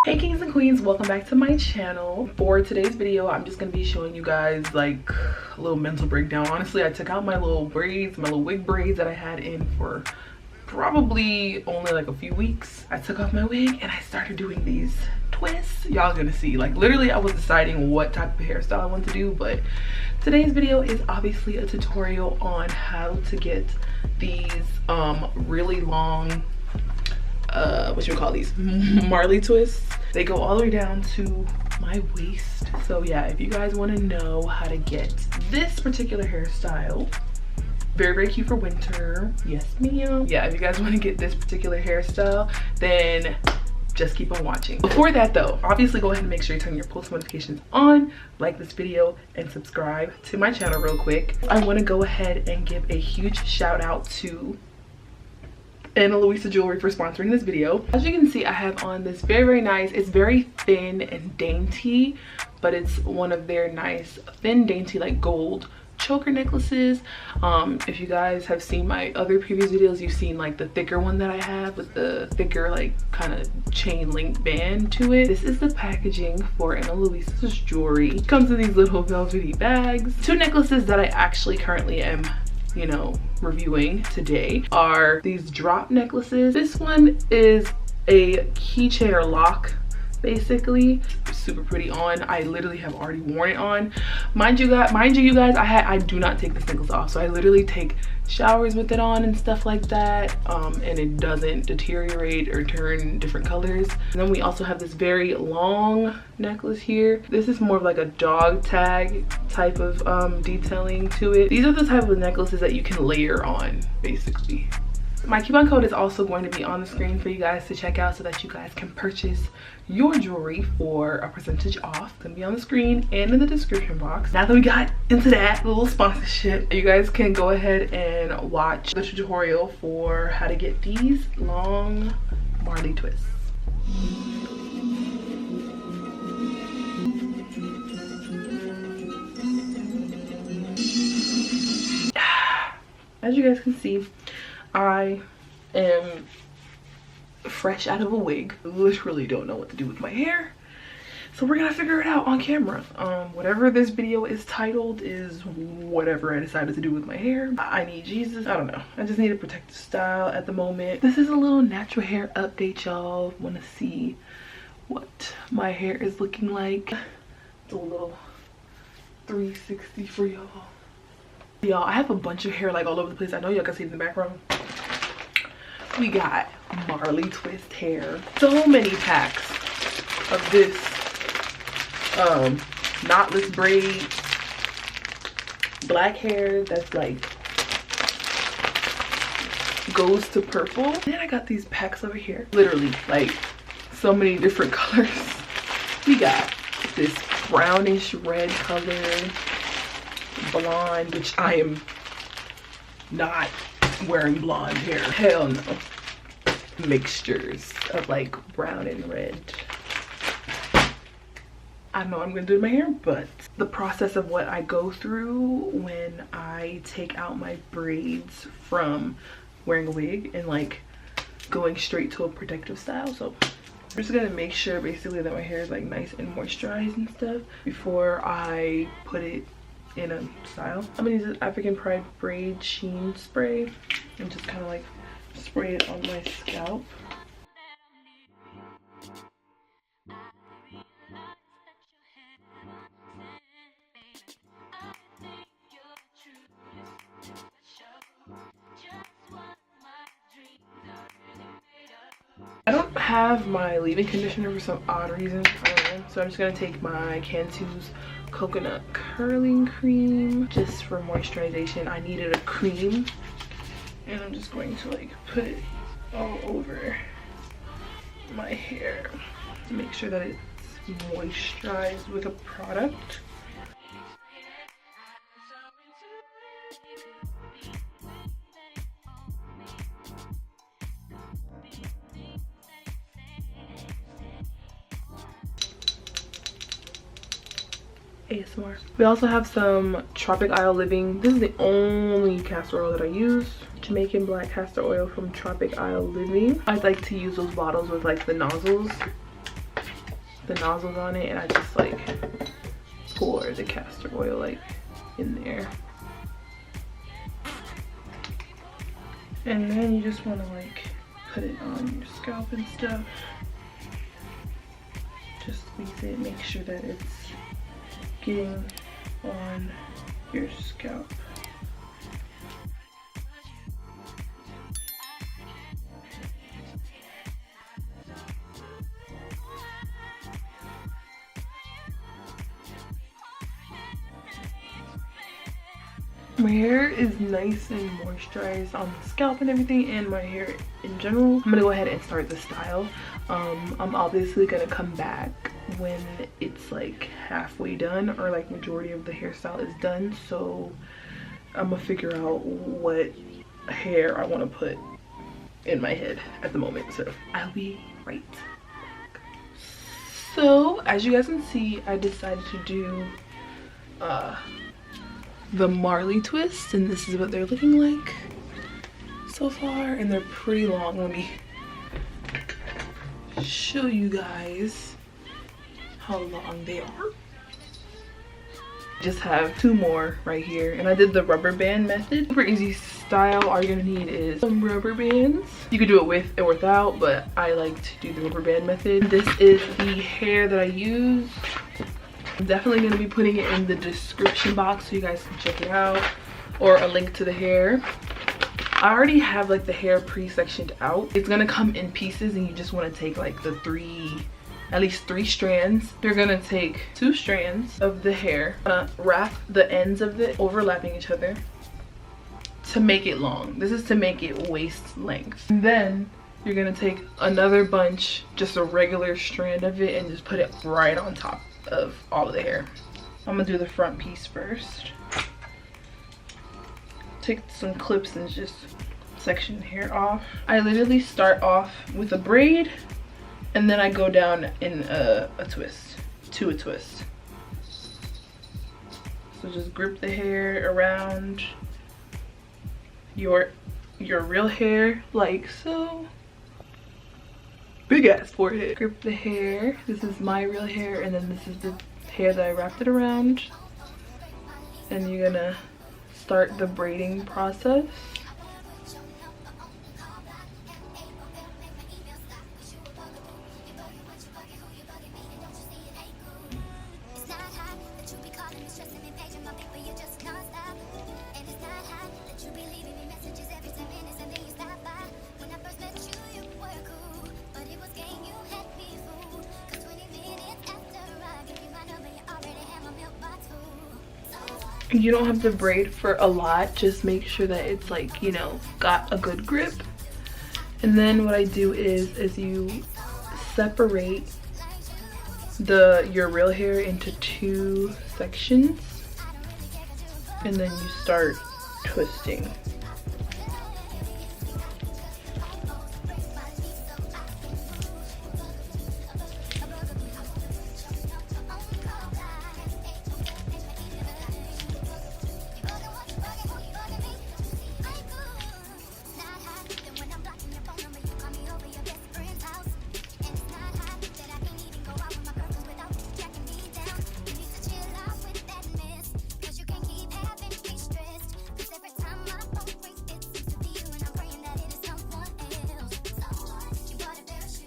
Hey kings and queens, welcome back to my channel. For today's video, I'm just gonna be showing you guys like a little mental breakdown. Honestly, I took out my little braids, my little wig braids that I had in for probably only like a few weeks. I took off my wig and I started doing these twists. Y'all gonna see, like literally I was deciding what type of hairstyle I want to do, but today's video is obviously a tutorial on how to get these really long what you call these Marley twists. They go all the way down to my waist. So yeah, if you guys want to know how to get this particular hairstyle, very cute for winter, yes ma'am. Yeah, if you guys want to get this particular hairstyle, then just keep on watching. Before that though, obviously go ahead and make sure you turn your post notifications on, like this video, and subscribe to my channel real quick. I want to go ahead and give a huge shout out to Luisa Jewelry for sponsoring this video. As you can see, I have on this very nice, it's very thin and dainty, but it's one of their nice thin dainty like gold choker necklaces. If you guys have seen my other previous videos, you've seen like the thicker one that I have with the thicker like kind of chain link band to it. This is the packaging for Analuisa's jewelry. It comes in these little velvety bags. Two necklaces that I actually currently am reviewing today are these drop necklaces. This one is a keychain or lock, basically. Super pretty on. I literally have already worn it on. Mind you guys, I do not take this necklace off, so I literally take showers with it on and stuff like that, and it doesn't deteriorate or turn different colors. And then we also have this very long necklace here. This is more of like a dog tag type of detailing to it. These are the type of necklaces that you can layer on, basically. My coupon code is also going to be on the screen for you guys to check out so that you guys can purchase your jewelry for a percentage off. It's gonna be on the screen and in the description box. Now that we got into that little sponsorship, you guys can go ahead and watch the tutorial for how to get these long Marley twists. As you guys can see, I am fresh out of a wig. Literally don't know what to do with my hair, so we're gonna figure it out on camera. Whatever this video is titled is whatever I decided to do with my hair. I need Jesus, I don't know, I just need a protective style at the moment. This is a little natural hair update, y'all. Want to see what my hair is looking like. It's a little 360 for y'all. Y'all, I have a bunch of hair like all over the place. I know y'all can see it in the background. We got Marley twist hair. So many packs of this knotless braid black hair that's like goes to purple. And then I got these packs over here, literally like so many different colors. We got this brownish red color, blonde, which I am not wearing blonde hair, hell no. Mixtures of like brown and red. I know I'm gonna do my hair, but the process of what I go through when I take out my braids from wearing a wig and like going straight to a protective style. So I'm just gonna make sure basically that my hair is like nice and moisturized and stuff before I put it in a style. I'm gonna use this African Pride braid sheen spray and just kind of like spray it on my scalp. I don't have my leave-in conditioner for some odd reason, I don't know. So I'm just gonna take my Cantu's coconut curling cream just for moisturization. I needed a cream, and I'm just going to like put it all over my hair to make sure that it's moisturized with a product. ASMR. We also have some Tropic Isle Living. This is the only castor oil that I use. Jamaican black castor oil from Tropic Isle Living. I like to use those bottles with like the nozzles the nozzles on it, and I just like pour the castor oil like in there. And then you just want to like put it on your scalp and stuff. Just squeeze it, make sure that it's getting on your scalp. My hair is nice and moisturized on the scalp and everything, and my hair in general. I'm gonna go ahead and start the style. I'm obviously gonna come back when it's like halfway done, or like majority of the hairstyle is done, so I'm gonna figure out what hair I want to put in my head at the moment, so I'll be right back. So as you guys can see, I decided to do the Marley twist, and this is what they're looking like so far, and they're pretty long. Let me show you guys how long they are. Just have 2 more right here, and I did the rubber band method. Super easy style. All you're gonna need is some rubber bands. You could do it with or without, but I like to do the rubber band method. This is the hair that I use. I'm definitely going to be putting it in the description box so you guys can check it out, or a link to the hair. I already have like the hair pre-sectioned out. It's going to come in pieces, and you just want to take like at least 3 strands. You're going to take 2 strands of the hair, wrap the ends of it overlapping each other to make it long. This is to make it waist length. And then you're going to take another bunch, just a regular strand of it, and just put it right on top of all of the hair. I'm gonna do the front piece first. Take some clips and just section hair off. I literally start off with a braid, and then I go down in a twist, to a twist. So just grip the hair around your real hair like so. Big ass forehead. Grip the hair. This is my real hair, and then this is the hair that I wrapped it around. And you're gonna start the braiding process. You don't have to braid for a lot, just make sure that it's like, you know, got a good grip. And then what I do is you separate your real hair into 2 sections, and then you start twisting.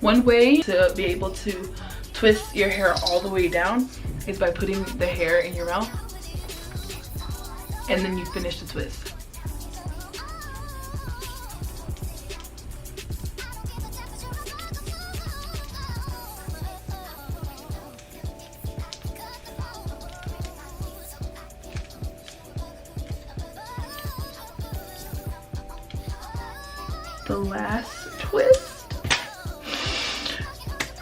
One way to be able to twist your hair all the way down is by putting the hair in your mouth, and then you finish the twist. The last twist.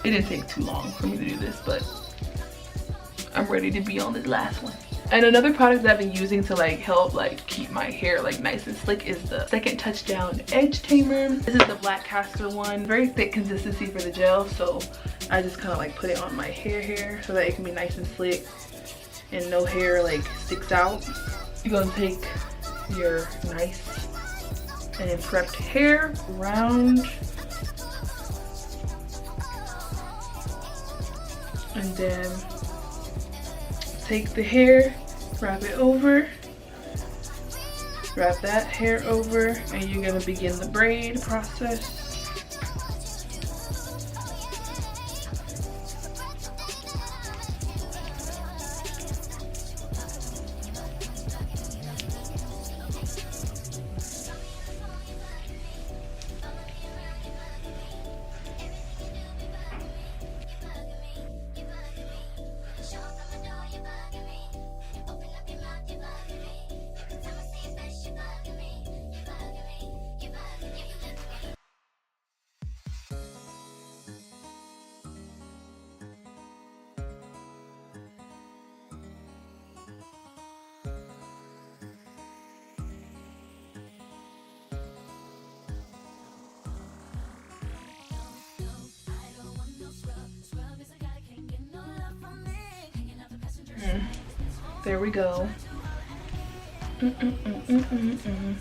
It didn't take too long for me to do this, but I'm ready to be on this last one. And another product that I've been using to like help like keep my hair like nice and slick is the Second Touchdown Edge Tamer. This is the black castor one. Very thick consistency for the gel, so I just kind of like put it on my hair so that it can be nice and slick and no hair like sticks out. You're gonna take your nice and prepped hair around And then take the hair, wrap it over, wrap that hair over, and you're gonna begin the braid process. There we go.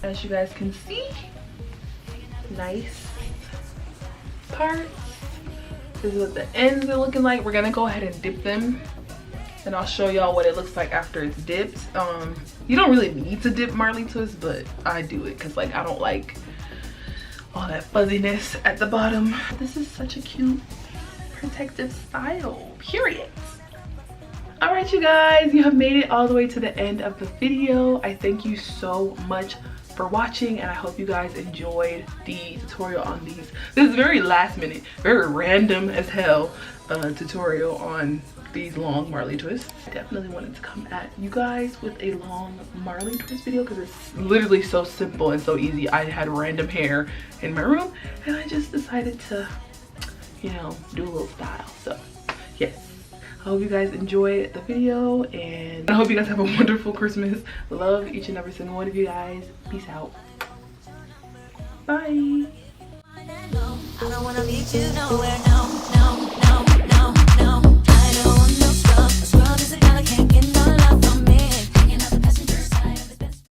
As you guys can see, nice parts. This is what the ends are looking like. We're gonna go ahead and dip them, and I'll show y'all what it looks like after it's dipped. You don't really need to dip Marley twists, but I do it because like I don't like all that fuzziness at the bottom. This is such a cute protective style, period. All right, you guys, you have made it all the way to the end of the video. I thank you so much for watching, and I hope you guys enjoyed the tutorial on these. This is very last minute, very random as hell tutorial on these long Marley twists. I definitely wanted to come at you guys with a long Marley twist video because it's literally so simple and so easy. I had random hair in my room and I just decided to, you know, do a little style. So yes, I hope you guys enjoyed the video, and I hope you guys have a wonderful Christmas. Love each and every single one of you guys. Peace out. Bye. I don't wanna leave you nowhere, no, no.